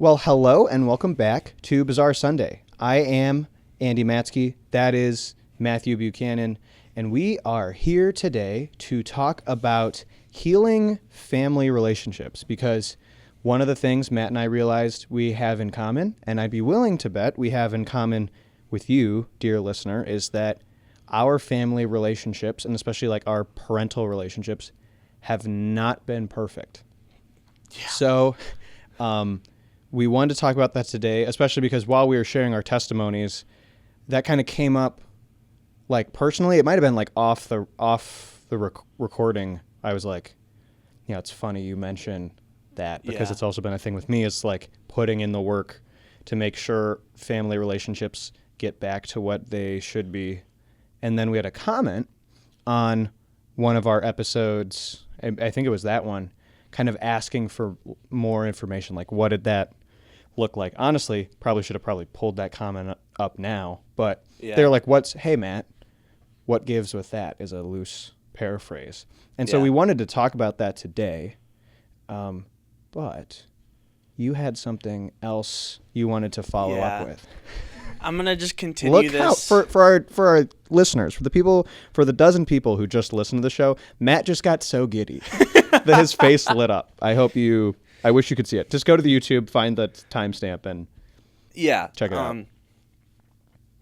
Well, hello and welcome back to Bizarre Sunday. I am Andy Matsky. That is Matthew Buchanan. And we are here today to talk about healing family relationships because one of the things Matt and I realized we have in common, and I'd be willing to bet we have in common with you, dear listener, is that our family relationships, and especially like our parental relationships, have not been perfect. Yeah. So we wanted to talk about that today, especially because while we were sharing our testimonies, that kind of came up like personally. It might have been like off the recording. I was like, yeah, it's funny you mention that because it's also been a thing with me. It's like putting in the work to make sure family relationships get back to what they should be. And then we had a comment on one of our episodes. I think it was that one, kind of asking for more information. Like, what did that look like? Honestly, should have pulled that comment up now. But they're like, hey, Matt, what gives with that is a loose paraphrase. And so we wanted to talk about that today. But you had something else you wanted to follow up with. I'm gonna just continue this. For our listeners, for the dozen people who just listen to the show, Matt just got so giddy that his face lit up. I wish you could see it. Just go to the YouTube, find the timestamp, and check it out.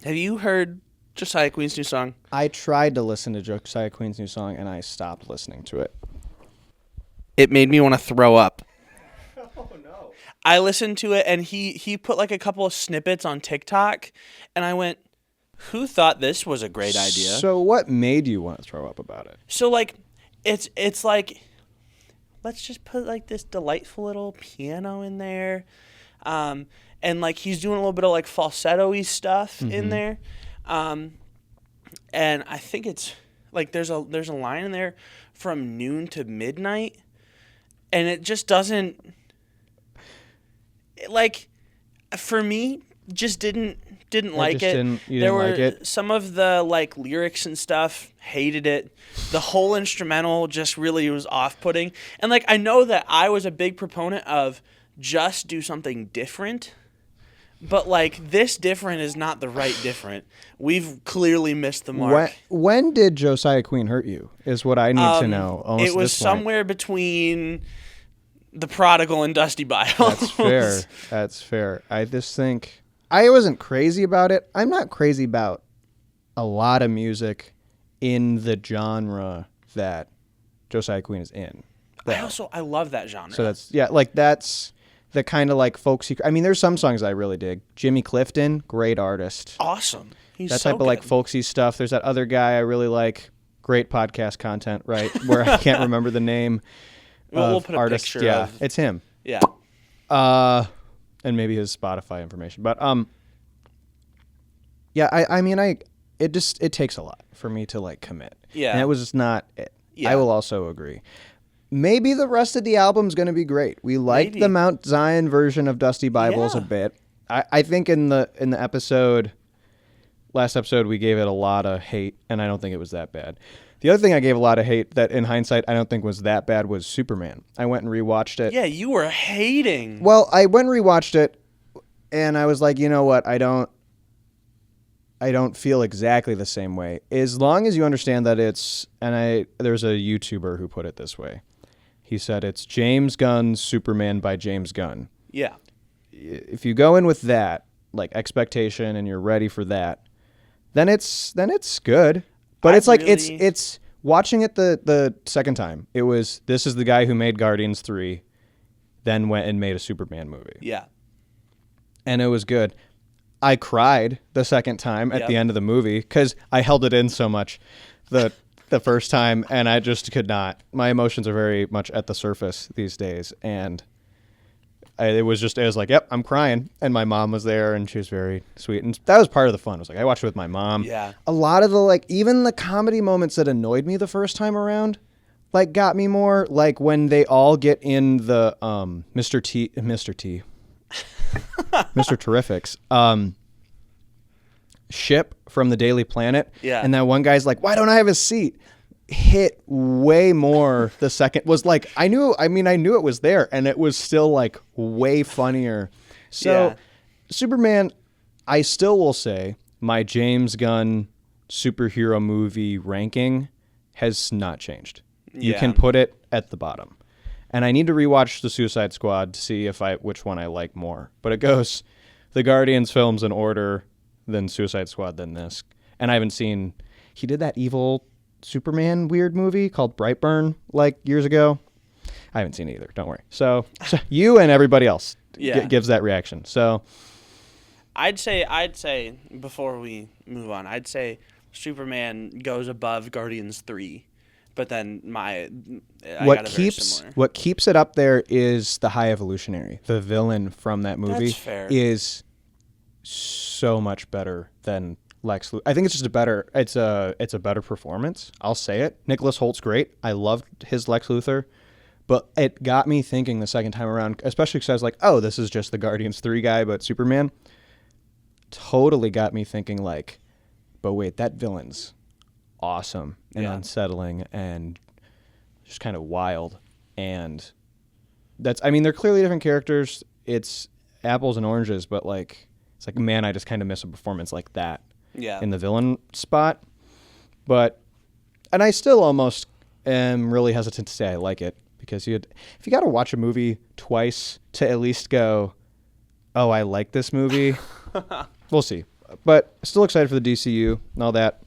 Have you heard Josiah Queen's new song? I tried to listen to Josiah Queen's new song, and I stopped listening to it. It made me want to throw up. Oh no! I listened to it, and he put like a couple of snippets on TikTok, and I went, who thought this was a great idea? So what made you want to throw up about it? So like, it's like, let's just put like this delightful little piano in there, and like he's doing a little bit of like falsetto-y stuff in there, and I think it's like there's a line in there from noon to midnight, and it just doesn't. Like, for me, just didn't like it. There were some of the like lyrics and stuff, hated it. The whole instrumental just really was off-putting. And like I know that I was a big proponent of just do something different, but like this different is not the right different. We've clearly missed the mark. When did Josiah Queen hurt you? Is what I need to know. It was somewhere between The Prodigal and Dusty Bibles. That's fair. I just think I wasn't crazy about it. I'm not crazy about a lot of music in the genre that Josiah Queen is in. I love that genre. So that's the kind of like folksy. I mean, there's some songs I really dig. Jimmy Clifton, great artist. Awesome. He's that so type of like folksy stuff. There's that other guy I really like. Great podcast content, right? Where I can't remember the name. We'll put a picture of. It's him. Yeah. And maybe his Spotify information. But it takes a lot for me to like commit. Yeah. And it was just not it. Yeah. I will also agree. Maybe the rest of the album's going to be great. We liked the Mount Zion version of Dusty Bibles a bit. I think in the last episode we gave it a lot of hate, and I don't think it was that bad. The other thing I gave a lot of hate that in hindsight I don't think was that bad was Superman. I went and rewatched it. Yeah, you were hating. Well, I went and rewatched it, and I was like, you know what? I don't feel exactly the same way. As long as you understand that there's a YouTuber who put it this way. He said it's James Gunn's Superman by James Gunn. Yeah. If you go in with that, like expectation, and you're ready for that, then it's good. But it's watching it the second time. It was, this is the guy who made Guardians 3, then went and made a Superman movie. Yeah. And it was good. I cried the second time at the end of the movie because I held it in so much the first time, and I just could not. My emotions are very much at the surface these days, and it was like, yep, I'm crying. And my mom was there, and she was very sweet. And that was part of the fun. It was like, I watched it with my mom. Yeah. A lot of the, even the comedy moments that annoyed me the first time around, got me more. Like when they all get in the Mr. Terrific's ship from the Daily Planet. Yeah. And that one guy's like, why don't I have a seat? hit way more the second was like I knew it was there, and it was still like way funnier. So Superman, I still will say my James Gunn superhero movie ranking has not changed. You can put it at the bottom. And I need to rewatch the Suicide Squad to see which one I like more. But it goes the Guardians films in order, then Suicide Squad, then this. And I haven't seen, he did that evil Superman weird movie called Brightburn like years ago. I haven't seen it either. Don't worry. So you and everybody else gives that reaction. So I'd say before we move on, I'd say Superman goes above Guardians 3. But then what keeps it up there is the High Evolutionary. The villain from that movie is so much better than Lex Luthor. I think it's just it's a better performance. I'll say it. Nicholas Holt's great. I loved his Lex Luthor, but it got me thinking the second time around, especially because I was like, oh, this is just the Guardians 3 guy, but Superman totally got me thinking like, but wait, that villain's awesome and unsettling and just kind of wild. And they're clearly different characters. It's apples and oranges, but like, it's like, man, I just kind of miss a performance like that in the villain spot. And I still almost am really hesitant to say I like it, because if you got to watch a movie twice to at least go, oh, I like this movie, we'll see. But still excited for the DCU and all that.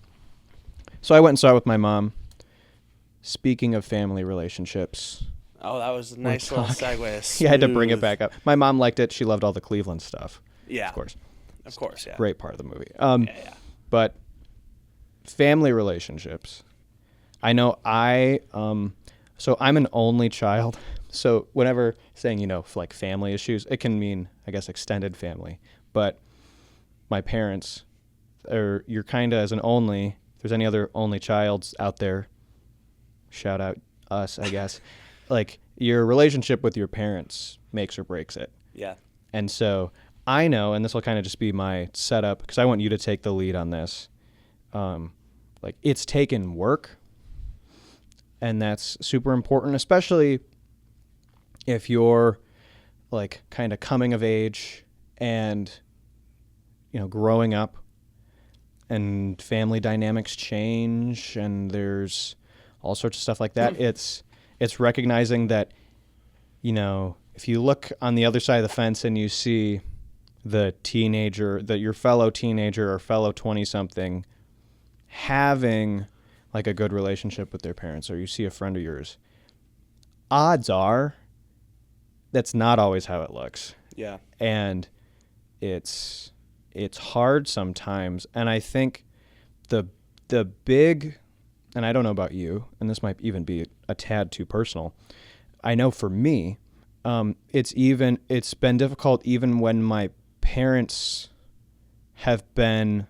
So I went and saw it with my mom. Speaking of family relationships. Oh, that was a nice little segue. Yeah, I had to bring it back up. My mom liked it. She loved all the Cleveland stuff. Yeah. Of course, yeah. Great part of the movie. But family relationships. I know so I'm an only child. So whenever saying, like family issues, it can mean, I guess, extended family. But my parents, you're kind of as an only. If there's any other only childs out there, shout out us, I guess. Like, your relationship with your parents makes or breaks it. Yeah. And so I know, and this will kind of just be my setup, because I want you to take the lead on this. Like, it's taken work, and that's super important, especially if you're like kind of coming of age and, growing up. And family dynamics change, and there's all sorts of stuff like that. It's recognizing that, if you look on the other side of the fence and you see your fellow teenager or fellow 20-something having like a good relationship with their parents, or you see a friend of yours, odds are that's not always how it looks. Yeah. And it's hard sometimes, and I think the big, and I don't know about you, and this might even be a tad too personal. I know for me, it's been difficult even when my parents have been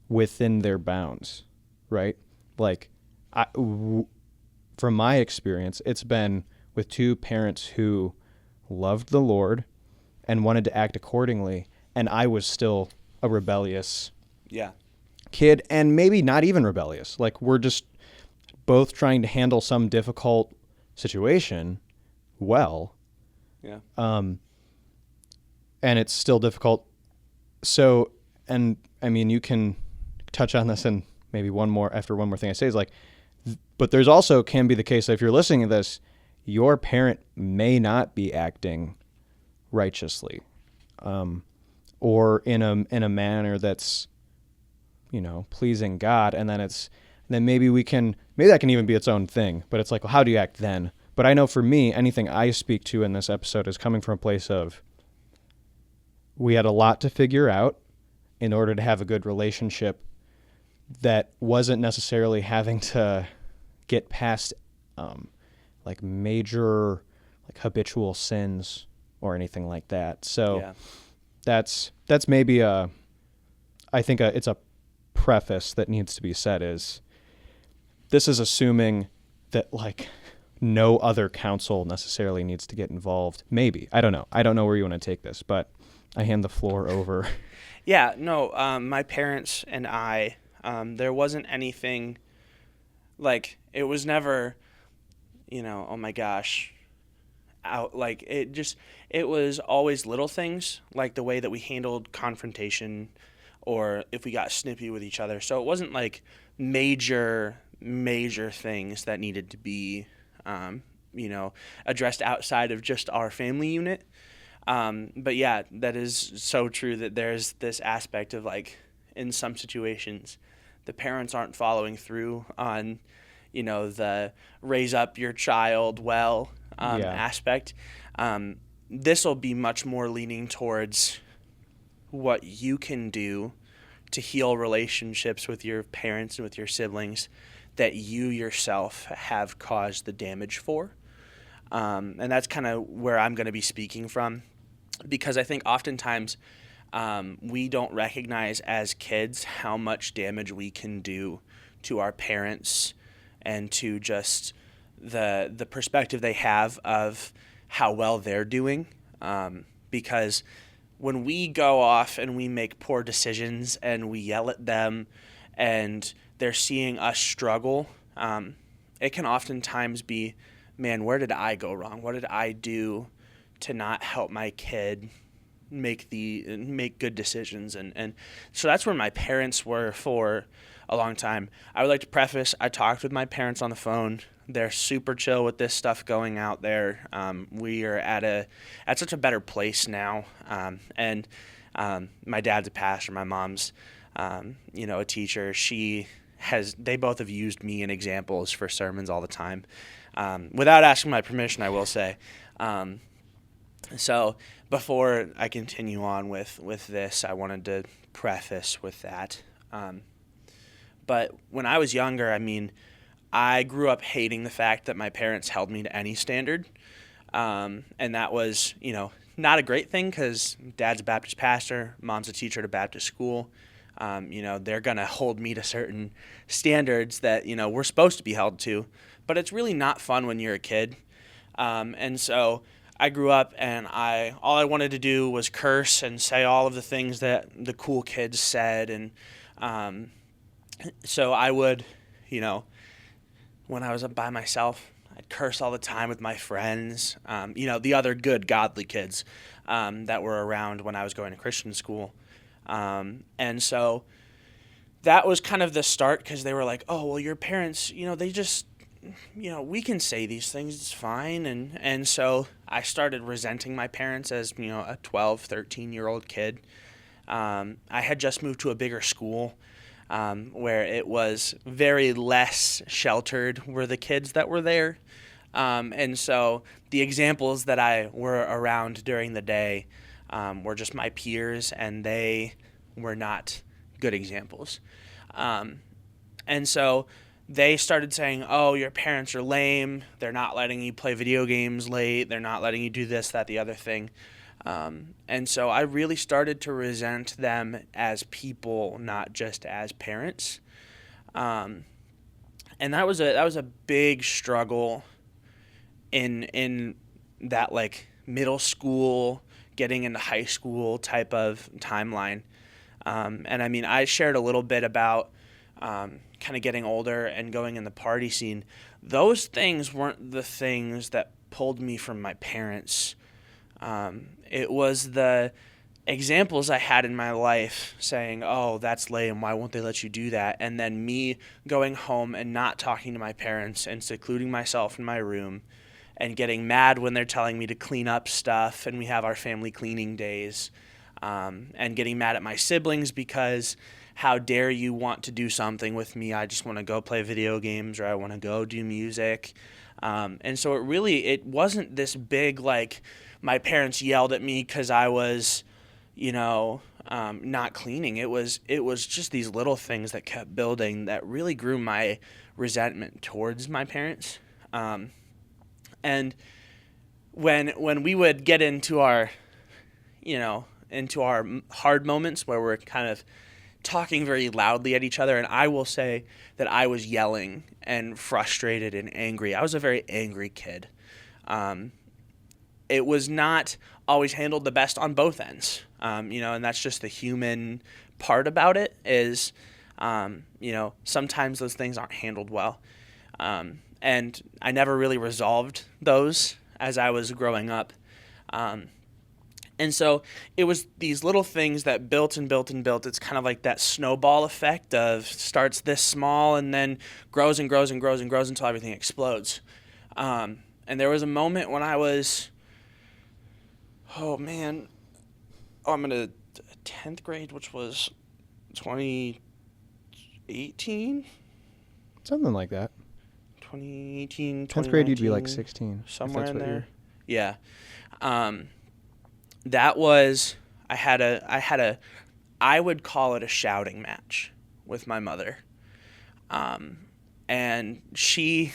within their bounds, right? Like, from my experience, it's been with two parents who loved the Lord and wanted to act accordingly. And I was still a rebellious kid, and maybe not even rebellious. Like, we're just both trying to handle some difficult situation well. Yeah. And it's still difficult. So, and I mean, you can touch on this, and maybe one more thing I say is like, but there's also can be the case that if you're listening to this, your parent may not be acting righteously. Or in a manner that's, pleasing God, and then maybe that can even be its own thing. But it's like, well, how do you act then? But I know for me, anything I speak to in this episode is coming from a place of, we had a lot to figure out in order to have a good relationship that wasn't necessarily having to get past like major like habitual sins or anything like that. So that's maybe it's a preface that needs to be said, is this is assuming that like no other counsel necessarily needs to get involved. Maybe. I don't know where you want to take this, but I hand the floor over. Yeah, no, my parents and I, there wasn't anything like it was never, oh my gosh, out like it was always little things like the way that we handled confrontation or if we got snippy with each other. So it wasn't like major things that needed to be addressed outside of just our family unit. But yeah, that is so true that there's this aspect of like in some situations the parents aren't following through on the raise up your child well Yeah. aspect. This will be much more leaning towards what you can do to heal relationships with your parents and with your siblings that you yourself have caused the damage for. And that's kind of where I'm going to be speaking from, because I think oftentimes we don't recognize as kids how much damage we can do to our parents and to just the perspective they have of how well they're doing. Because when we go off and we make poor decisions and we yell at them and they're seeing us struggle, it can oftentimes be, man, where did I go wrong? What did I do to not help my kid make good decisions? And so that's where my parents were for a long time. I would like to preface, I talked with my parents on the phone. They're super chill with this stuff going out there. We are at such a better place now. And my dad's a pastor. My mom's, a teacher. They both have used me in examples for sermons all the time. Without asking my permission, I will say. So before I continue on with this, I wanted to preface with that. But when I was younger, I grew up hating the fact that my parents held me to any standard. And that was, not a great thing because dad's a Baptist pastor, mom's a teacher at a Baptist school. They're going to hold me to certain standards that, we're supposed to be held to. But it's really not fun when you're a kid. And so I grew up and all I wanted to do was curse and say all of the things that the cool kids said. And so I would, when I was by myself, I'd curse all the time with my friends, the other good, godly kids that were around when I was going to Christian school. And so that was kind of the start because they were like, oh, well, your parents, they just, we can say these things, it's fine. And so I started resenting my parents as, a 12, 13-year-old kid. I had just moved to a bigger school. Where it was very less sheltered were the kids that were there. And so the examples that I were around during the day were just my peers, and they were not good examples. And so they started saying, oh, your parents are lame. They're not letting you play video games late. They're not letting you do this, that, the other thing. And so I really started to resent them as people, not just as parents. And that was a big struggle in that like middle school, getting into high school type of timeline. And I shared a little bit about kind of getting older and going in the party scene. Those things weren't the things that pulled me from my parents. It was the examples I had in my life saying, oh, that's lame, why won't they let you do that? And then me going home and not talking to my parents and secluding myself in my room and getting mad when they're telling me to clean up stuff and we have our family cleaning days, and getting mad at my siblings because how dare you want to do something with me? I just want to go play video games or I want to go do music. And so it wasn't this big, like, my parents yelled at me because I was, not cleaning. It was just these little things that kept building that really grew my resentment towards my parents. And when we would get into our hard moments where we're kind of talking very loudly at each other, and I will say that I was yelling and frustrated and angry. I was a very angry kid. It was not always handled the best on both ends, and that's just the human part about it is, sometimes those things aren't handled well. And I never really resolved those as I was growing up. And so it was these little things that built and built and built. It's kind of like that snowball effect of starts this small and then grows and grows and grows and grows until everything explodes. And there was a moment when I was, I'm in a 10th grade, which was 2018? Something like that. 2018, 10th grade, you'd be like 16. Somewhere in there. Yeah. That was, I would call it a shouting match with my mother. And she,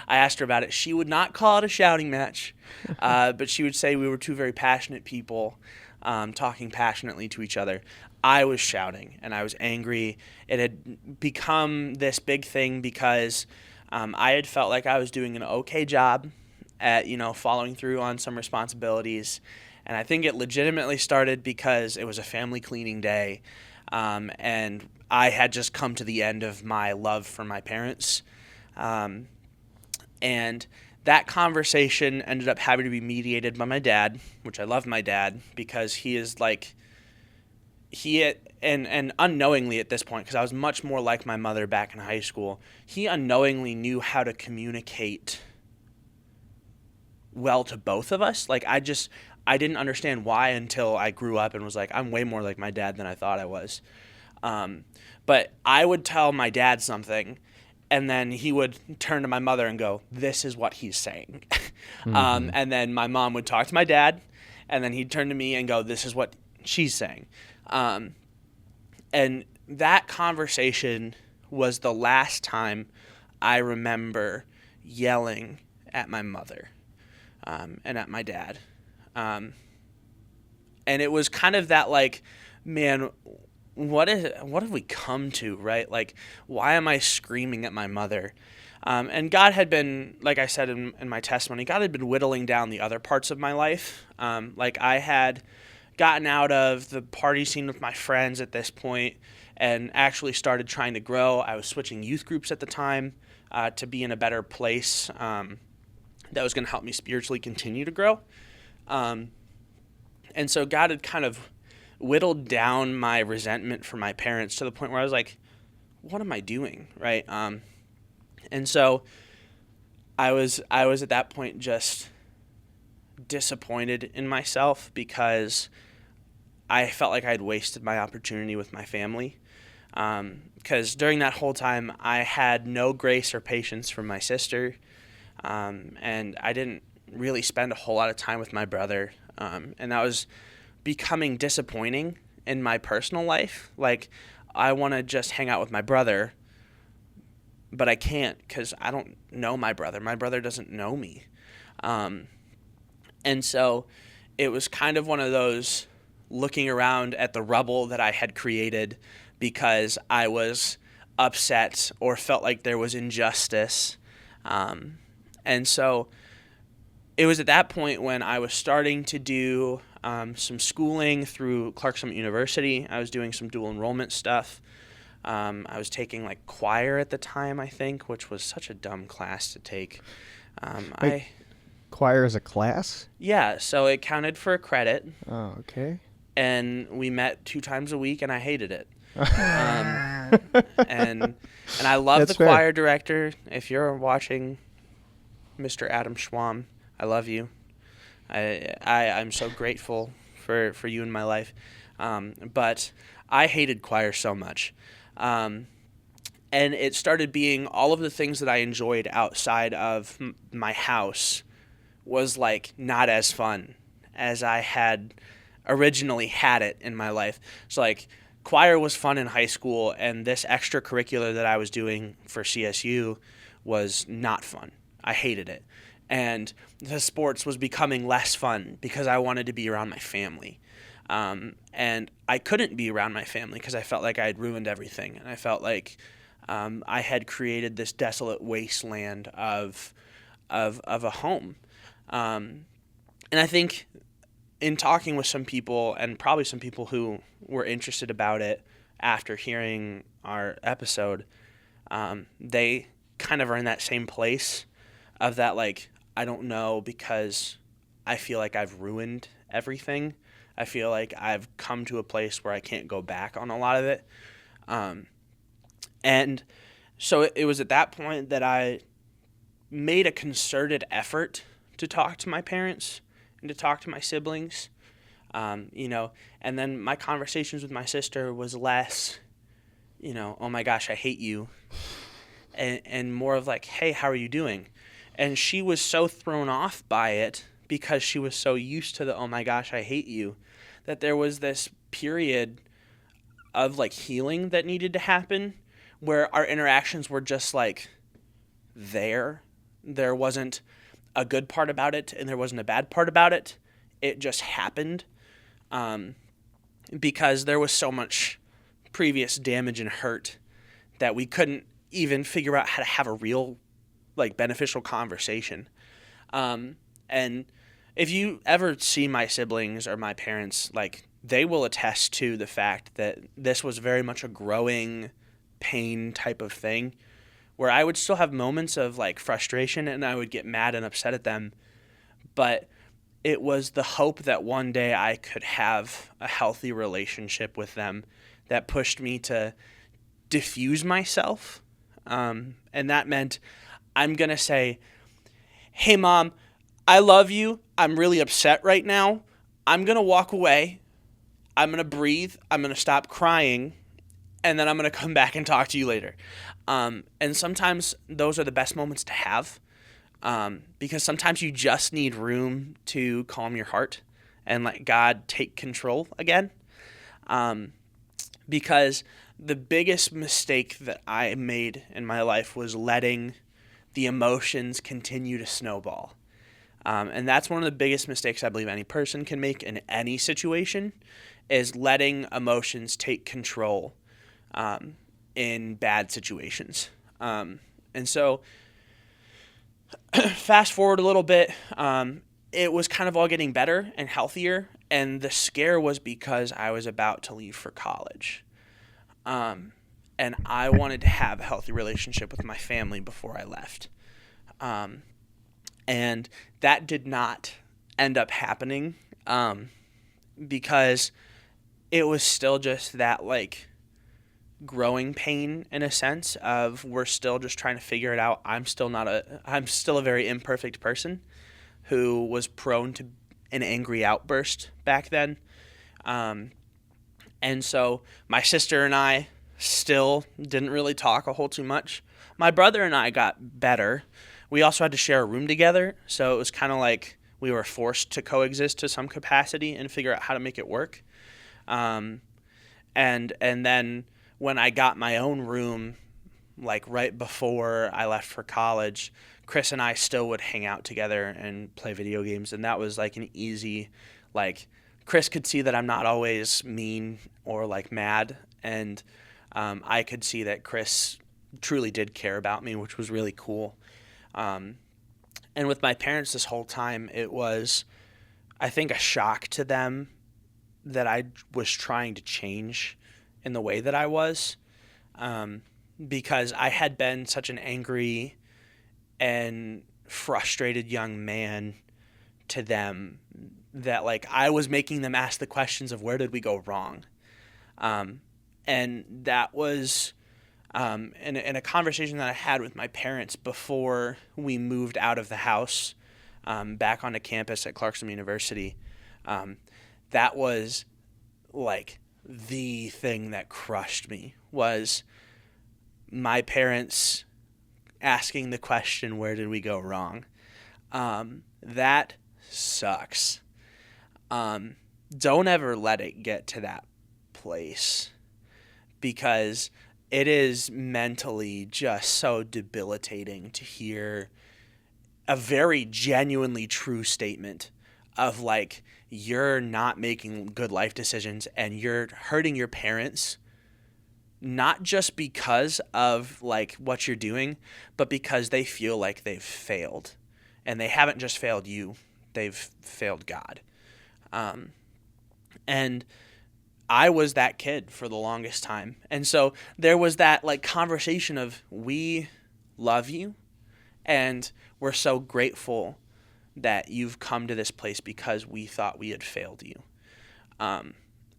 I asked her about it. She would not call it a shouting match, but she would say we were two very passionate people, talking passionately to each other. I was shouting and I was angry. It had become this big thing because I had felt like I was doing an okay job at, following through on some responsibilities. And I think it legitimately started because it was a family cleaning day. And I had just come to the end of my love for my parents. And that conversation ended up having to be mediated by my dad, which I love my dad because he is like, and unknowingly at this point, because I was much more like my mother back in high school, he unknowingly knew how to communicate well to both of us. Like I didn't understand why until I grew up and was like, I'm way more like my dad than I thought I was. But I would tell my dad something, and then he would turn to my mother and go, this is what he's saying. Mm-hmm. And then my mom would talk to my dad, and then he'd turn to me and go, this is what she's saying. And that conversation was the last time I remember yelling at my mother and at my dad. And it was kind of that like, man, what have we come to, right? Like, why am I screaming at my mother? And God had been, like I said in my testimony, God had been whittling down the other parts of my life. Like I had gotten out of the party scene with my friends at this point and actually started trying to grow. I was switching youth groups at the time to be in a better place that was going to help me spiritually continue to grow. And so God had kind of whittled down my resentment for my parents to the point where I was like, what am I doing, right? And so I was at that point just disappointed in myself because I felt like I had wasted my opportunity with my family. Because during that whole time, I had no grace or patience for my sister, and I didn't really spend a whole lot of time with my brother, and that was becoming disappointing in my personal life. Like, I want to just hang out with my brother, but I can't because I don't know my brother. My brother doesn't know me. And so it was kind of one of those looking around at the rubble that I had created because I was upset or felt like there was injustice. And so it was at that point when I was starting to do some schooling through Clark Summit University. I was doing some dual enrollment stuff. I was taking like choir at the time, I think, which was such a dumb class to take. Choir is a class? Yeah, so it counted for a credit. Oh, okay. And we met 2 times a week, and I hated it. And I love That's the fair. choir director. If you're watching, Mr. Adam Schwam, I love you. I'm so grateful for you in my life. But I hated choir so much. And it started being all of the things that I enjoyed outside of my house was like not as fun as I had originally had it in my life. So like choir was fun in high school, and this extracurricular that I was doing for CSU was not fun. I hated it. And the sports was becoming less fun because I wanted to be around my family. And I couldn't be around my family because I felt like I had ruined everything. And I felt like I had created this desolate wasteland of a home. And I think in talking with some people, and probably some people who were interested about it after hearing our episode, they kind of are in that same place of that, like, I don't know, because I feel like I've ruined everything. I feel like I've come to a place where I can't go back on a lot of it. And so it was at that point that I made a concerted effort to talk to my parents and to talk to my siblings. And then my conversations with my sister was less, oh my gosh, I hate you, and more of like, hey, how are you doing? And she was so thrown off by it because she was so used to the, oh my gosh, I hate you, that there was this period of like healing that needed to happen where our interactions were just like there. There wasn't a good part about it and there wasn't a bad part about it. It just happened. Because there was so much previous damage and hurt that we couldn't even figure out how to have a real, like, beneficial conversation. And if you ever see my siblings or my parents, like, they will attest to the fact that this was very much a growing pain type of thing, where I would still have moments of, like, frustration and I would get mad and upset at them, but it was the hope that one day I could have a healthy relationship with them that pushed me to diffuse myself. And that meant I'm going to say, hey, Mom, I love you. I'm really upset right now. I'm going to walk away. I'm going to breathe. I'm going to stop crying. And then I'm going to come back and talk to you later. And sometimes those are the best moments to have. Because sometimes you just need room to calm your heart and let God take control again. Because the biggest mistake that I made in my life was letting the emotions continue to snowball. And that's one of the biggest mistakes I believe any person can make in any situation, is letting emotions take control in bad situations. And so fast forward a little bit, it was kind of all getting better and healthier, and the scare was because I was about to leave for college. And I wanted to have a healthy relationship with my family before I left. And that did not end up happening, because it was still just that, like, growing pain in a sense of we're still just trying to figure it out. I'm still a very imperfect person who was prone to an angry outburst back then. And so my sister and I still didn't really talk a whole too much. My brother and I got better. We also had to share a room together, so it was kind of like we were forced to coexist to some capacity and figure out how to make it work. And then when I got my own room, like right before I left for college, Chris and I still would hang out together and play video games, and that was like an easy, like, Chris could see that I'm not always mean or like mad, and I could see that Chris truly did care about me, which was really cool. And with my parents this whole time, it was, I think, a shock to them that I was trying to change in the way that I was, because I had been such an angry and frustrated young man to them that, like, I was making them ask the questions of where did we go wrong. And that was in a conversation that I had with my parents before we moved out of the house back onto campus at Clarkson University. That was like the thing that crushed me, was my parents asking the question, where did we go wrong? That sucks. Don't ever let it get to that place, because it is mentally just so debilitating to hear a very genuinely true statement of, like, you're not making good life decisions and you're hurting your parents, not just because of, like, what you're doing, but because they feel like they've failed. And they haven't just failed you, they've failed God. And I was that kid for the longest time. And so there was that, like, conversation of we love you, and we're so grateful that you've come to this place because we thought we had failed you.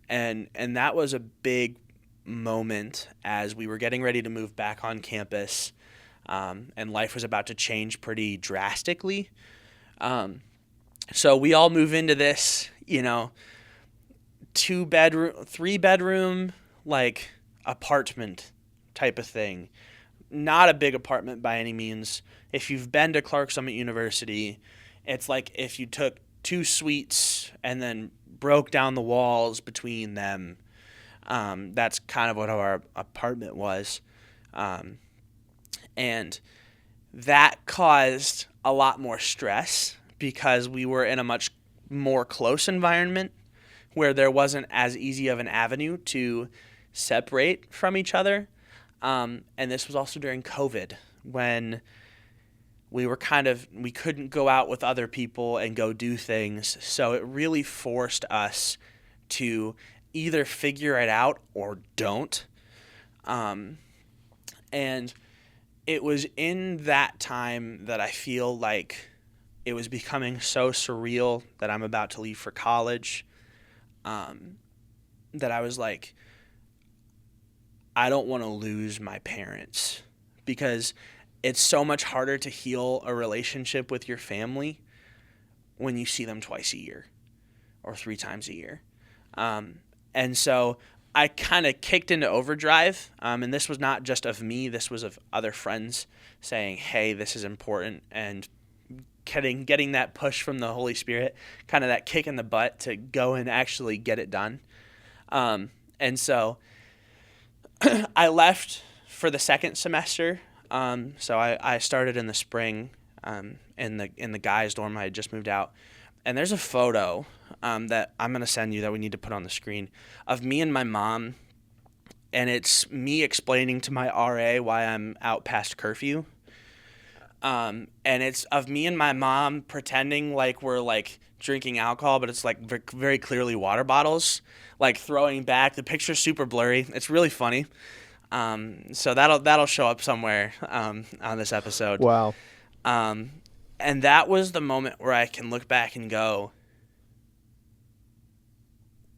And that was a big moment as we were getting ready to move back on campus, and life was about to change pretty drastically. So we all move into this, 2-bedroom, 3-bedroom, like apartment type of thing. Not a big apartment by any means. If you've been to Clark Summit University, it's like if you took 2 suites and then broke down the walls between them. That's kind of what our apartment was. And that caused a lot more stress because we were in a much more close environment where there wasn't as easy of an avenue to separate from each other. And this was also during COVID when we couldn't go out with other people and go do things. So it really forced us to either figure it out or don't. And it was in that time that I feel like it was becoming so surreal that I'm about to leave for college, that I was like, I don't want to lose my parents, because it's so much harder to heal a relationship with your family when you see them twice a year or 3 times a year. And so I kind of kicked into overdrive, and this was not just of me, this was of other friends saying, hey, this is important, and getting that push from the Holy Spirit, kind of that kick in the butt to go and actually get it done. And so I left for the second semester. So I started in the spring, in the guys' dorm. I had just moved out. And there's a photo that I'm going to send you that we need to put on the screen of me and my mom. And it's me explaining to my RA why I'm out past curfew. And it's of me and my mom pretending like we're like drinking alcohol, but it's like very clearly water bottles, like throwing back. The picture's super blurry. It's really funny. So that'll show up somewhere on this episode. Wow. And that was the moment where I can look back and go,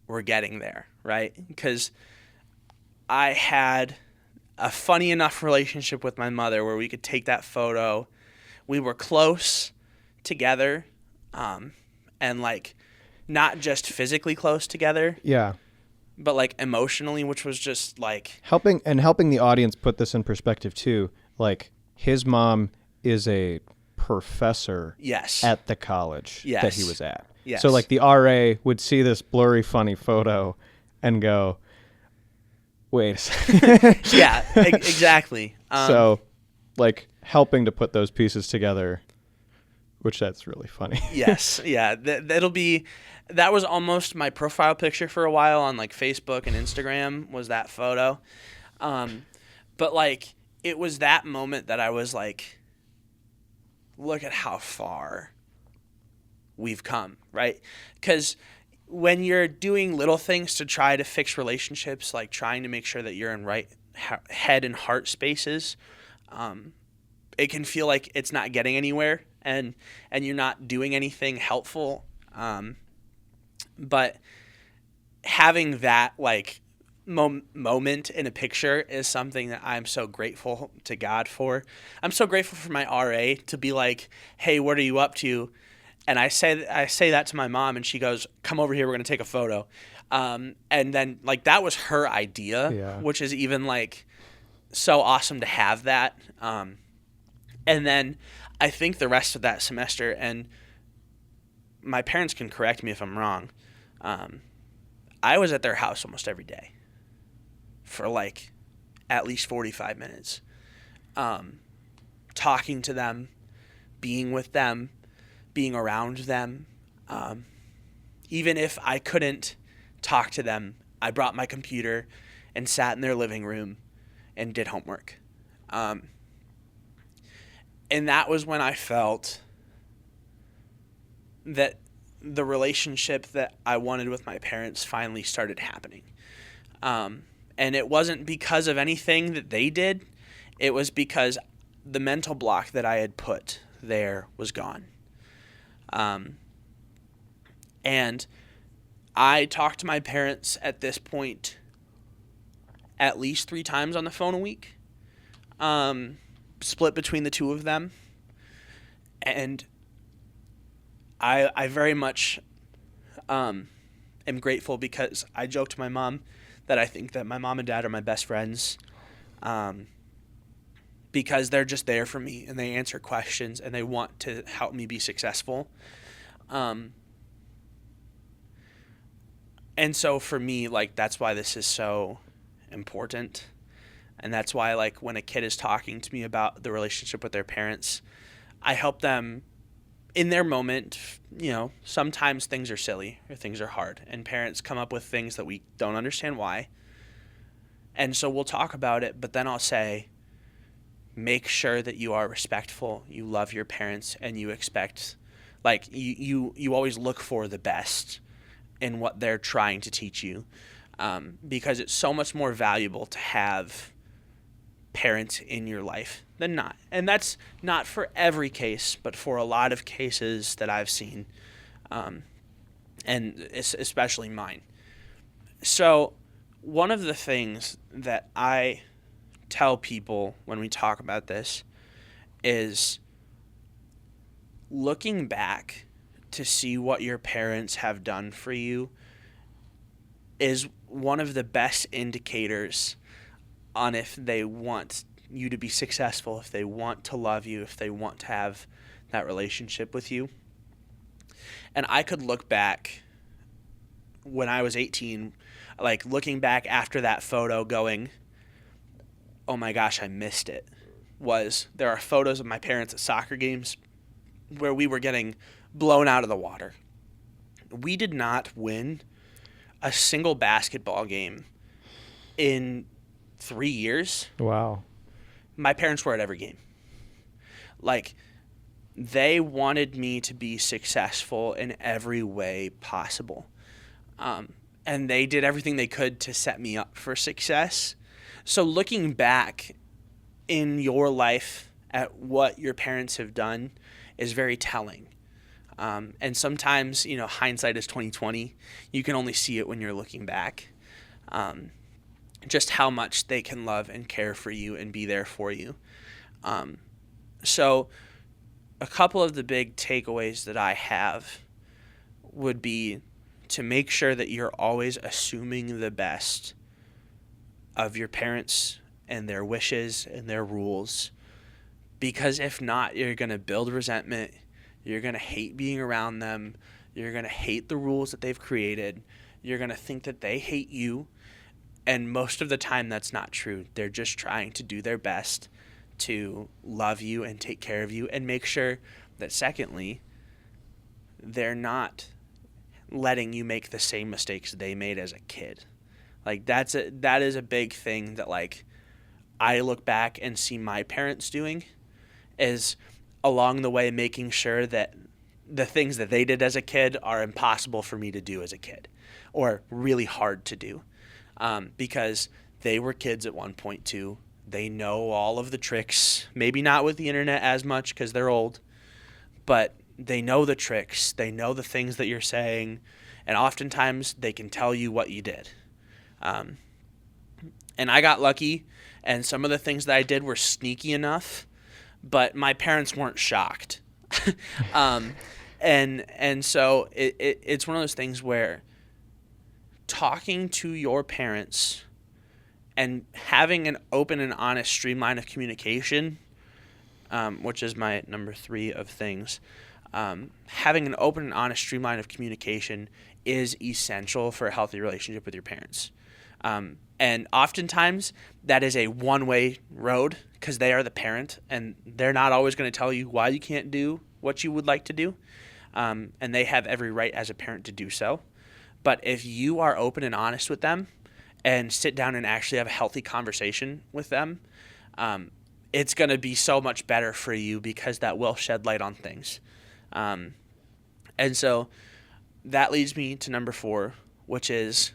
we're getting there, right? Because I had a funny enough relationship with my mother where we could take that photo. We were close together, and like not just physically close together. Yeah. But like emotionally, which was just like helping the audience put this in perspective too. Like his mom is a professor yes. at the college yes. that he was at. Yes. So like the RA would see this blurry, funny photo and go, wait a second. Yeah, exactly. So like helping to put those pieces together, which that's really funny. Yes. Yeah. That was almost my profile picture for a while on like Facebook and Instagram was that photo. But like it was that moment that I was like, look at how far we've come, right? Because when you're doing little things to try to fix relationships, like trying to make sure that you're in right head and heart spaces, it can feel like it's not getting anywhere and you're not doing anything helpful. But having that like moment in a picture is something that I'm so grateful to God for. I'm so grateful for my RA to be like, hey, what are you up to? And I say that to my mom and she goes, come over here, we're going to take a photo. And then like that was her idea, which is even like so awesome to have that. And then I think the rest of that semester, and my parents can correct me if I'm wrong, I was at their house almost every day for like at least 45 minutes, talking to them, being with them, being around them. Even if I couldn't talk to them, I brought my computer and sat in their living room and did homework. And that was when I felt that the relationship that I wanted with my parents finally started happening. And it wasn't because of anything that they did. It was because the mental block that I had put there was gone. And I talked to my parents at this point at least 3 times on the phone a week, split between the two of them. And I very much am grateful, because I joked to my mom that I think that my mom and dad are my best friends, because they're just there for me and they answer questions and they want to help me be successful. And so for me, like, that's why this is so important. And that's why, like, when a kid is talking to me about the relationship with their parents, I help them in their moment. You know, sometimes things are silly or things are hard, and parents come up with things that we don't understand why. And so we'll talk about it, but then I'll say, make sure that you are respectful, you love your parents, and you expect, like, you always look for the best in what they're trying to teach you, because it's so much more valuable to have parents in your life than not. And that's not for every case, but for a lot of cases that I've seen, and especially mine. So one of the things that I tell people when we talk about this is looking back to see what your parents have done for you is one of the best indicators on if they want you to be successful, if they want to love you, if they want to have that relationship with you. And I could look back when I was 18, like looking back after that photo going, oh my gosh, I missed it. There are photos of my parents at soccer games where we were getting blown out of the water. We did not win a single basketball game in 3 years. Wow. My parents were at every game. Like, they wanted me to be successful in every way possible. And they did everything they could to set me up for success. So looking back in your life at what your parents have done is very telling. And sometimes, hindsight is 20/20. You can only see it when you're looking back. Just how much they can love and care for you and be there for you. So a couple of the big takeaways that I have would be to make sure that you're always assuming the best of your parents and their wishes and their rules. Because if not, you're going to build resentment. You're going to hate being around them. You're going to hate the rules that they've created. You're going to think that they hate you. And most of the time, that's not true. They're just trying to do their best to love you and take care of you, and make sure that, secondly, they're not letting you make the same mistakes they made as a kid. Like, that is a big thing that, like, I look back and see my parents doing, is along the way making sure that the things that they did as a kid are impossible for me to do as a kid, or really hard to do, because they were kids at one point too. They know all of the tricks, maybe not with the internet as much because they're old, but they know the tricks. They know the things that you're saying, and oftentimes they can tell you what you did. And I got lucky, and some of the things that I did were sneaky enough, but my parents weren't shocked. And so it's one of those things where talking to your parents and having an open and honest streamline of communication, which is my number 3 of things, having an open and honest streamline of communication is essential for a healthy relationship with your parents. And oftentimes that is a one-way road because they are the parent and they're not always going to tell you why you can't do what you would like to do. And they have every right as a parent to do so. But if you are open and honest with them and sit down and actually have a healthy conversation with them, it's going to be so much better for you because that will shed light on things. And so that leads me to number 4, which is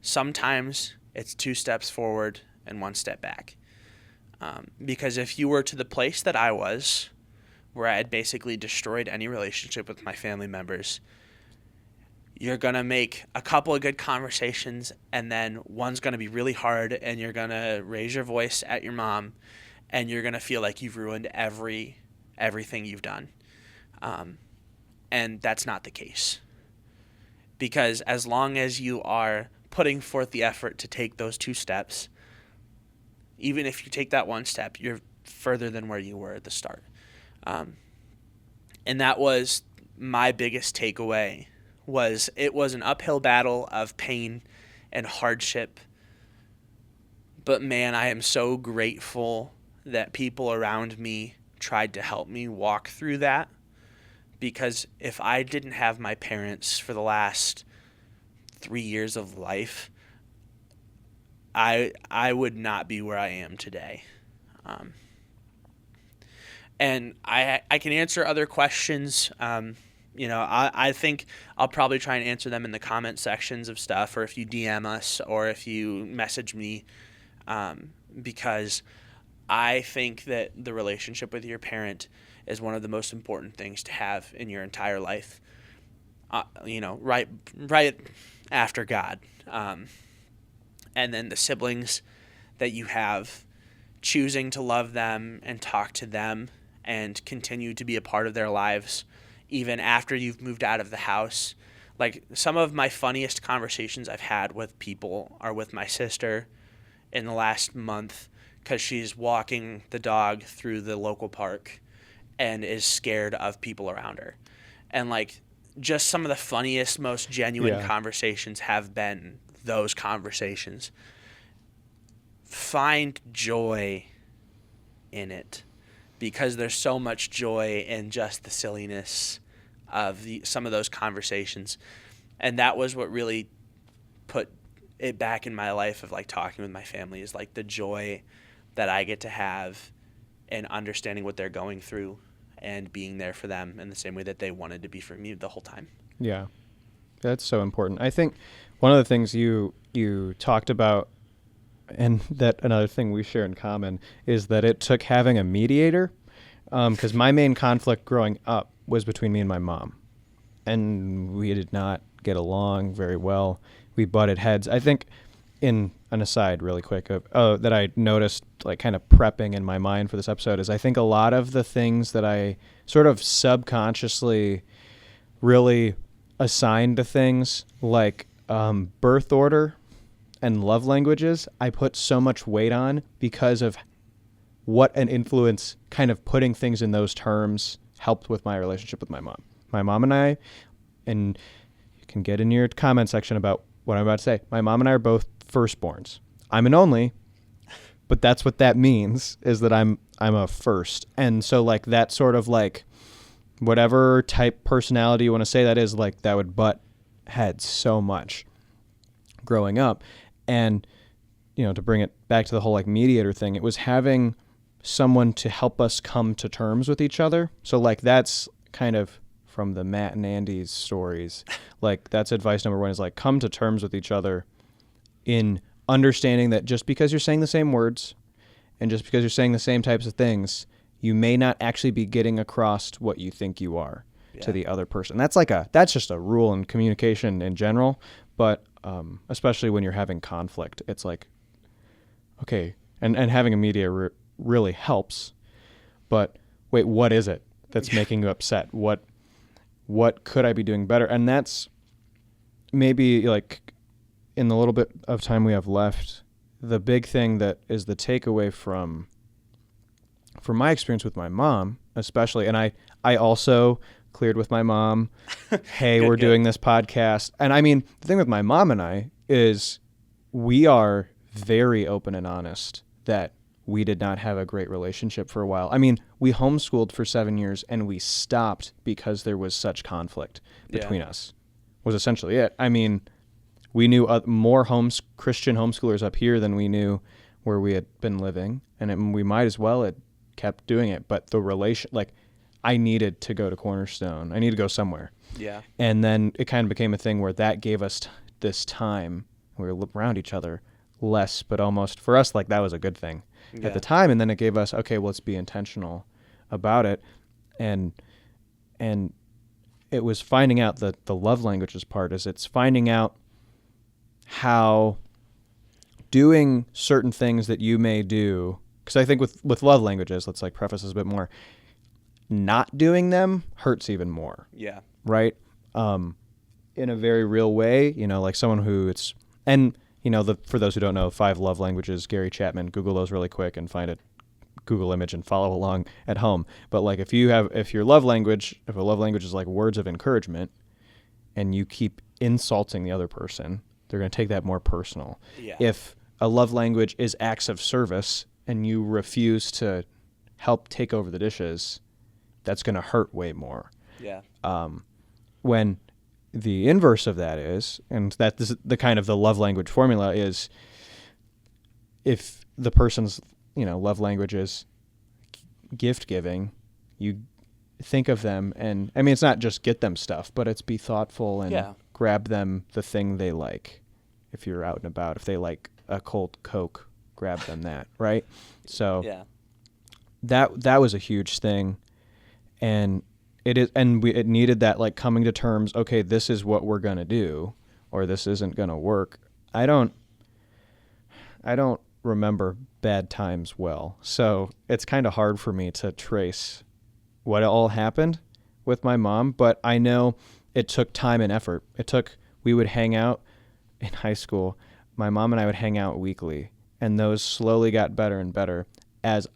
sometimes it's 2 steps forward and 1 step back. Because if you were to the place that I was, where I had basically destroyed any relationship with my family members, you're going to make a couple of good conversations, and then one's going to be really hard, and you're going to raise your voice at your mom, and you're going to feel like you've ruined everything you've done. And that's not the case. Because as long as you are putting forth the effort to take those 2 steps, even if you take that 1 step, you're further than where you were at the start. And that was my biggest takeaway. It was an uphill battle of pain and hardship. But man, I am so grateful that people around me tried to help me walk through that. Because if I didn't have my parents for the last 3 years of life, I would not be where I am today. And I can answer other questions. I think I'll probably try and answer them in the comment sections of stuff, or if you DM us, or if you message me, because I think that the relationship with your parent is one of the most important things to have in your entire life. Right after God, and then the siblings that you have, choosing to love them and talk to them and continue to be a part of their lives even after you've moved out of the house. Like, some of my funniest conversations I've had with people are with my sister in the last month, because she's walking the dog through the local park and is scared of people around her. And like, just some of the funniest, most genuine conversations have been those conversations. Find joy in it, because there's so much joy in just the silliness of some of those conversations. And that was what really put it back in my life of like talking with my family, is like the joy that I get to have in understanding what they're going through and being there for them in the same way that they wanted to be for me the whole time. Yeah, that's so important. I think one of the things you talked about, and that another thing we share in common, is that it took having a mediator, because my main conflict growing up was between me and my mom, and we did not get along very well. We butted heads. I think, in an aside really quick, that I noticed, like, kind of prepping in my mind for this episode, is I think a lot of the things that I sort of subconsciously really assigned to things, like birth order and love languages, I put so much weight on because of what an influence kind of putting things in those terms helped with my relationship with my mom. My mom and I, and you can get in your comment section about what I'm about to say, my mom and I are both firstborns. I'm an only, but that's what that means, is that I'm a first. And so, like, that sort of, like, whatever type personality you want to say that is, like, that would butt heads so much growing up. And, you know, to bring it back to the whole, like, mediator thing, it was having someone to help us come to terms with each other. So, like, that's kind of from the Matt and Andy's stories. Like, that's advice number one, is, like, come to terms with each other in understanding that just because you're saying the same words and just because you're saying the same types of things, you may not actually be getting across what you think you are to the other person. That's just a rule in communication in general, but especially when you're having conflict, it's like, okay, and having a mediator really helps, but wait, what is it that's making you upset? What could I be doing better? And that's maybe, like, in the little bit of time we have left, the big thing that is the takeaway from my experience with my mom, especially, and I also cleared with my mom, hey, we're doing this podcast. And I mean, the thing with my mom and I is we are very open and honest that we did not have a great relationship for a while. I mean, we homeschooled for 7 years and we stopped because there was such conflict between us, was essentially it. I mean, we knew more Christian homeschoolers up here than we knew where we had been living, and we might as well have kept doing it. But the I needed to go to Cornerstone. I needed to go somewhere. Yeah. And then it kind of became a thing where that gave us this time. We were around each other less, but almost for us, like, that was a good thing. at the time. And then it gave us, okay, well, let's be intentional about it. And it was finding out the love languages part is it's finding out how doing certain things that you may do. Because I think with love languages, let's like preface this a bit more, not doing them hurts even more. Yeah. Right? In a very real way, you know, like someone who it's, and, you know, for those who don't know, 5 love languages, Gary Chapman, Google those really quick and find a Google image and follow along at home. But like if a love language is like words of encouragement and you keep insulting the other person, they're going to take that more personal. Yeah. If a love language is acts of service and you refuse to help take over the dishes, that's going to hurt way more. Yeah. When the inverse of that is, and that is the kind of the love language formula is, if the person's, you know, love language is gift giving, you think of them, and I mean, it's not just get them stuff, but it's be thoughtful and grab them the thing they like. If you're out and about, if they like a cold Coke, grab them that, right? So that was a huge thing, and it needed that like coming to terms. Okay, this is what we're gonna do, or this isn't gonna work. I don't remember bad times well, so it's kind of hard for me to trace what all happened with my mom. But I know it took time and effort. We would hang out in high school. My mom and I would hang out weekly, and those slowly got better and better as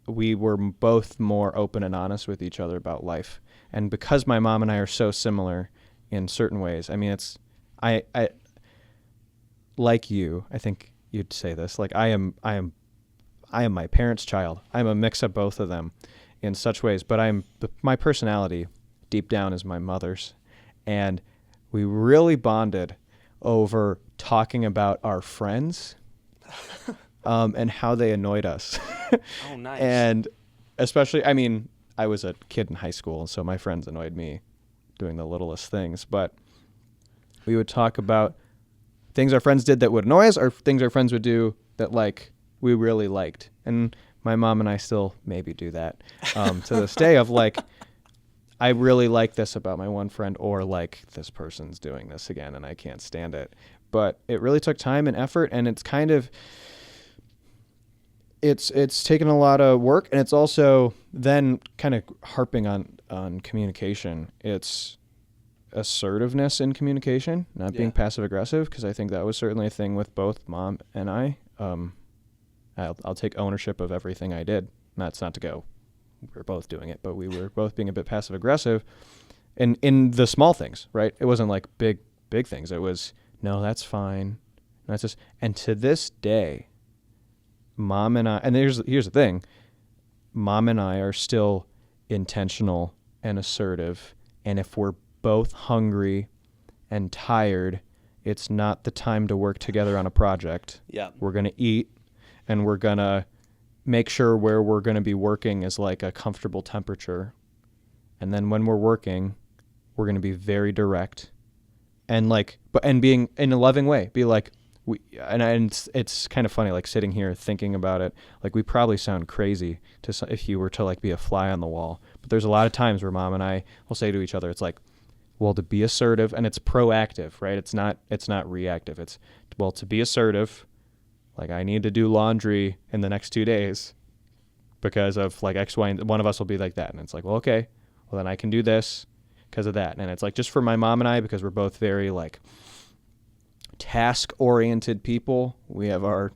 we were both more open and honest with each other about life. And because my mom and I are so similar in certain ways, I mean, I like you, I think you'd say this, like I am my parents' child. I'm a mix of both of them in such ways, but my personality deep down is my mother's. And we really bonded over talking about our friends and how they annoyed us. Oh, nice. And especially, I mean, I was a kid in high school, and so my friends annoyed me doing the littlest things. But we would talk about things our friends did that would annoy us, or things our friends would do that like we really liked. And my mom and I still maybe do that to this day of like, I really like this about my one friend, or like this person's doing this again and I can't stand it. But it really took time and effort, and it's kind of, it's taken a lot of work, and it's also then kind of harping on communication. It's assertiveness in communication, not being passive aggressive, because I think that was certainly a thing with both Mom and I. I'll take ownership of everything I did. That's not to go, we're both doing it, but we were both being a bit passive aggressive in the small things, right? It wasn't like big things. It was, no, that's fine. That's just, and to this day, Mom and I, and here's the thing, Mom and I are still intentional and assertive. And if we're both hungry and tired, it's not the time to work together on a project. Yeah. We're going to eat, and we're going to make sure where we're going to be working is like a comfortable temperature. And then when we're working, we're going to be very direct and like, and being in a loving way, be like, it's kind of funny, like sitting here thinking about it, like we probably sound crazy if you were to like be a fly on the wall. But there's a lot of times where Mom and I will say to each other, it's like, well, to be assertive, and it's proactive, right? It's not reactive. It's, well, to be assertive, like I need to do laundry in the next 2 days because of like X, Y, and one of us will be like that. And it's like, well, okay, well then I can do this because of that. And it's like, just for my mom and I, because we're both very like task-oriented people. We have our,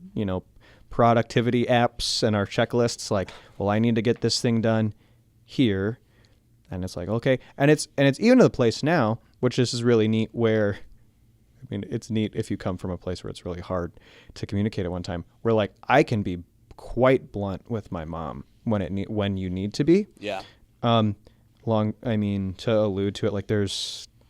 productivity apps and our checklists. Like, well, I need to get this thing done here, and it's like, okay, and it's even to the place now, which is really neat. Where, I mean, it's neat if you come from a place where it's really hard to communicate at one time. Where like I can be quite blunt with my mom when you need to be. Yeah. To allude to it, like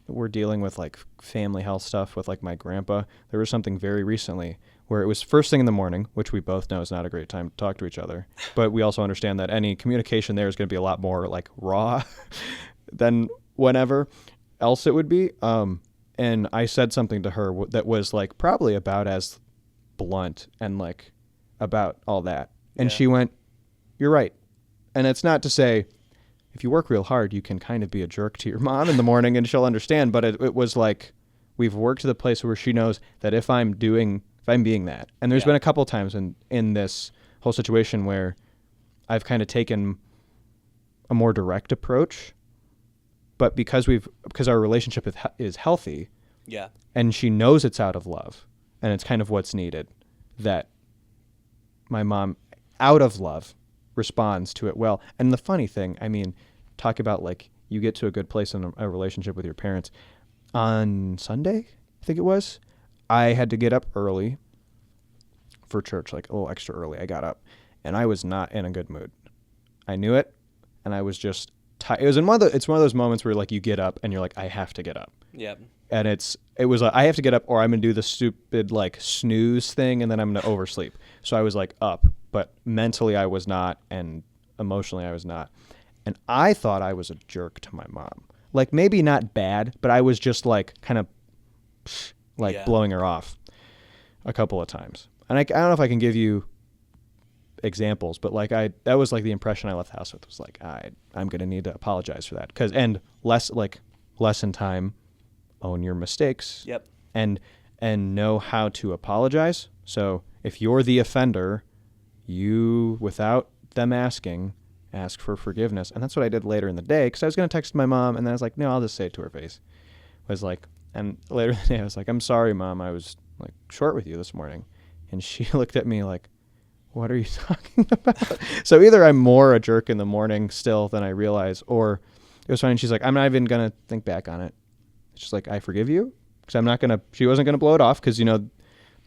we're dealing with like family health stuff with like my grandpa. There was something very recently where it was first thing in the morning, which we both know is not a great time to talk to each other. But we also understand that any communication there is going to be a lot more like raw than whenever else it would be. And I said something to her that was like probably about as blunt and like about all that. And she went, "You're right." And it's not to say if you work real hard, you can kind of be a jerk to your mom in the morning and she'll understand. But it was like we've worked to the place where she knows that if I'm being that, and there's been a couple times in this whole situation where I've kind of taken a more direct approach, but because our relationship is healthy, and she knows it's out of love, and it's kind of what's needed, that my mom, out of love, responds to it well. And the funny thing, I mean, talk about like you get to a good place in a relationship with your parents. On Sunday, I think it was, I had to get up early for church, like a little extra early. I got up, and I was not in a good mood. I knew it, and I was just tired. It's one of those moments where like you get up and you're like, I have to get up. Yep. And it was like, I have to get up or I'm going to do the stupid like snooze thing and then I'm going to oversleep. So I was like up, but mentally I was not, and emotionally I was not. And I thought I was a jerk to my mom. Like maybe not bad, but I was just like kind of blowing her off a couple of times. And I don't know if I can give you examples, but like that was like the impression I left the house with, was like, I'm going to need to apologize for that. And lesson time, own your mistakes. Yep. And know how to apologize. So if you're the offender, you, without them asking, ask for forgiveness. And that's what I did later in the day, because I was going to text my mom, and then I was like, no, I'll just say it to her face. And later in the day, I was like, I'm sorry, Mom, I was like short with you this morning. And she looked at me like, what are you talking about? So either I'm more a jerk in the morning still than I realize, or it was funny. And she's like, I'm not even going to think back on it. She's like, I forgive you, because she wasn't going to blow it off, because,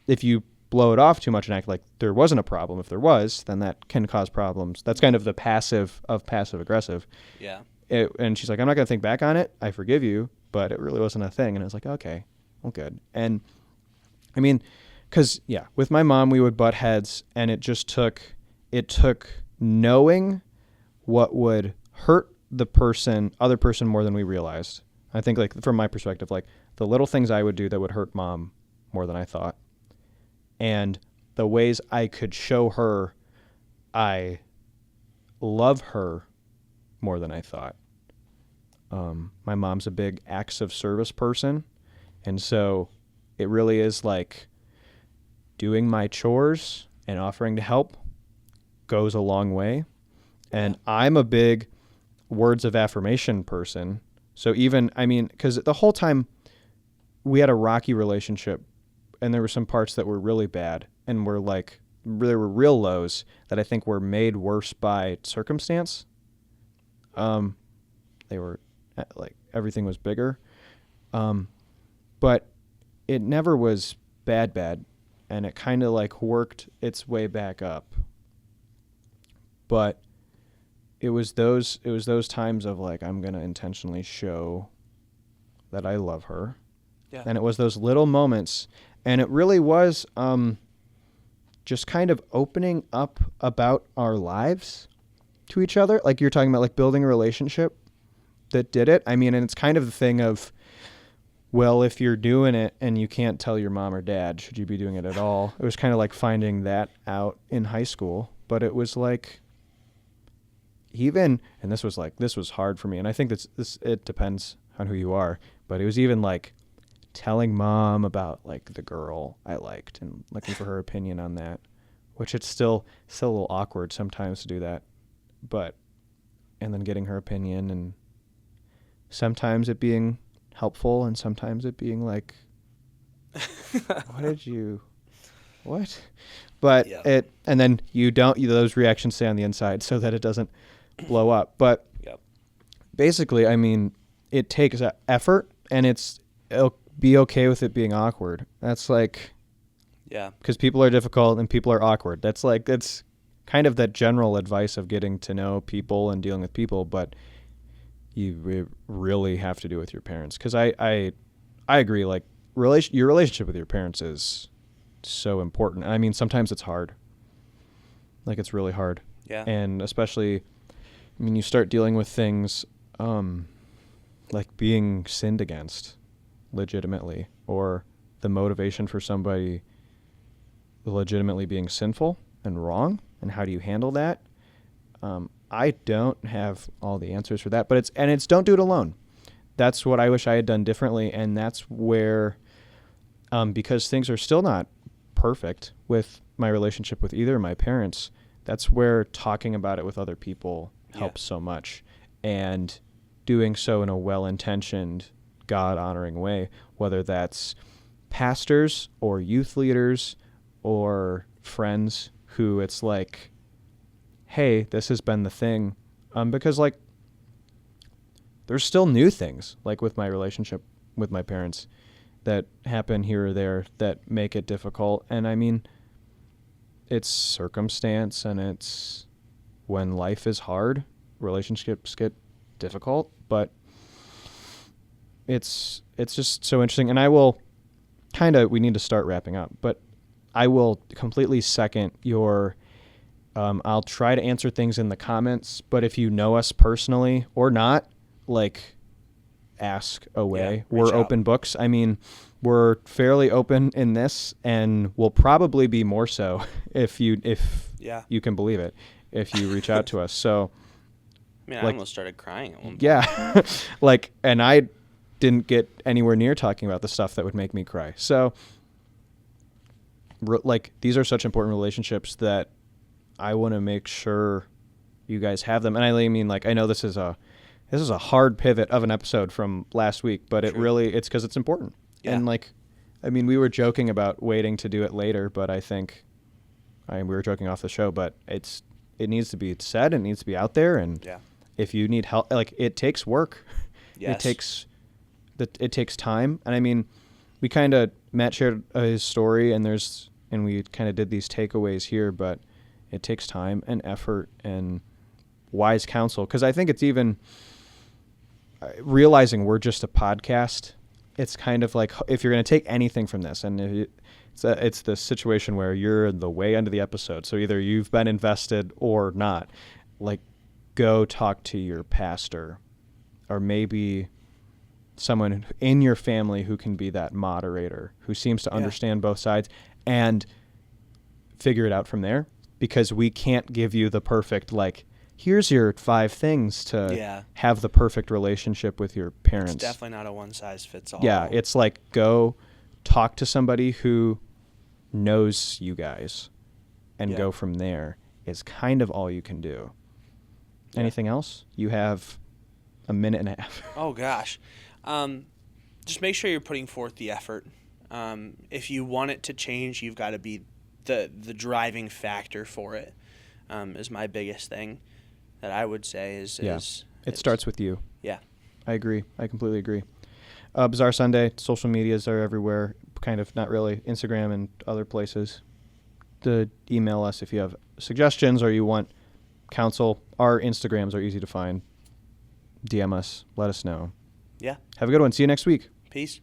if you blow it off too much and act like there wasn't a problem, if there was, then that can cause problems. That's kind of the passive aggressive. Yeah. And she's like, I'm not going to think back on it. I forgive you, but it really wasn't a thing. And I was like, okay, well, good. And I mean, because, with my mom, we would butt heads, and it took knowing what would hurt the other person more than we realized. I think, like, from my perspective, like, the little things I would do that would hurt Mom more than I thought, and the ways I could show her I love her more than I thought. My mom's a big acts of service person, and so it really is like doing my chores and offering to help goes a long way. And I'm a big words of affirmation person. So because the whole time we had a rocky relationship, and there were some parts that were really bad, and there were real lows that I think were made worse by circumstance. They were like, everything was bigger. But it never was bad. And it kind of like worked its way back up. But it was those times of like, I'm going to intentionally show that I love her. Yeah. And it was those little moments, and it really was just kind of opening up about our lives to each other. Like you're talking about, like building a relationship that did it. I mean, and it's kind of the thing of, well, if you're doing it and you can't tell your mom or dad, should you be doing it at all? It was kind of like finding that out in high school. But it was like, and this was hard for me. And I think it depends on who you are. But it was even like telling Mom about like the girl I liked and looking for her opinion on that, which it's still a little awkward sometimes to do that. And then getting her opinion, and sometimes it being helpful and sometimes it being like, what? But and then those reactions stay on the inside so that it doesn't blow up. But basically, I mean, it takes effort, and it'll be okay with it being awkward. That's like, because people are difficult and people are awkward. That's kind of that general advice of getting to know people and dealing with people, but you really have to do it with your parents. Because I agree, like your relationship with your parents is so important. I mean, sometimes it's hard. Like it's really hard. Yeah. And especially, I mean, you start dealing with things like being sinned against legitimately, or the motivation for somebody legitimately being sinful and wrong. and how do you handle that? I don't have all the answers for that, but it's don't do it alone. That's what I wish I had done differently, and that's where, because things are still not perfect with my relationship with either of my parents, that's where talking about it with other people helps so much, and doing so in a well-intentioned, God-honoring way, whether that's pastors or youth leaders or friends who it's like, hey, this has been the thing, because like there's still new things like with my relationship with my parents that happen here or there that make it difficult. And I mean, it's circumstance, and it's when life is hard, relationships get difficult, but it's just so interesting. And I will we need to start wrapping up, but I will completely second your I'll try to answer things in the comments, but if you know us personally or not, like, ask away. Yeah, we're open books. I mean, we're fairly open in this, and we'll probably be more so if you can believe it, if you reach out to us. So, I mean, I almost started crying at one point. Yeah. Like, and I didn't get anywhere near talking about the stuff that would make me cry. So, like, these are such important relationships that I want to make sure you guys have them. And I mean, like, I know this is a hard pivot of an episode from last week, but it's because it's important. Yeah. And like, I mean, we were joking about waiting to do it later, but I think we were joking off the show, but it needs to be said, it needs to be out there. And if you need help, like, it takes work. Yes. It takes time. And I mean, Matt shared his story, and we kind of did these takeaways here, but it takes time and effort and wise counsel. Because I think it's even realizing we're just a podcast. It's kind of like, if you're going to take anything from this, and it's the situation where you're the way into the episode, so either you've been invested or not, like, go talk to your pastor, or maybe someone in your family who can be that moderator, who seems to understand both sides, and figure it out from there. Because we can't give you the perfect, like, here's your 5 things to have the perfect relationship with your parents. It's definitely not a one-size-fits-all. Yeah, it's like, go talk to somebody who knows you guys and go from there is kind of all you can do. Yeah. Anything else? You have a minute and a half. Oh, gosh. Just make sure you're putting forth the effort. If you want it to change, you've got to be the driving factor for it, is my biggest thing that I would say is it starts with you. Yeah. I agree. I completely agree. Bizarre Sunday, social medias are everywhere, kind of, not really, Instagram and other places. Email us if you have suggestions or you want counsel. Our Instagrams are easy to find. DM us. Let us know. Yeah. Have a good one. See you next week. Peace.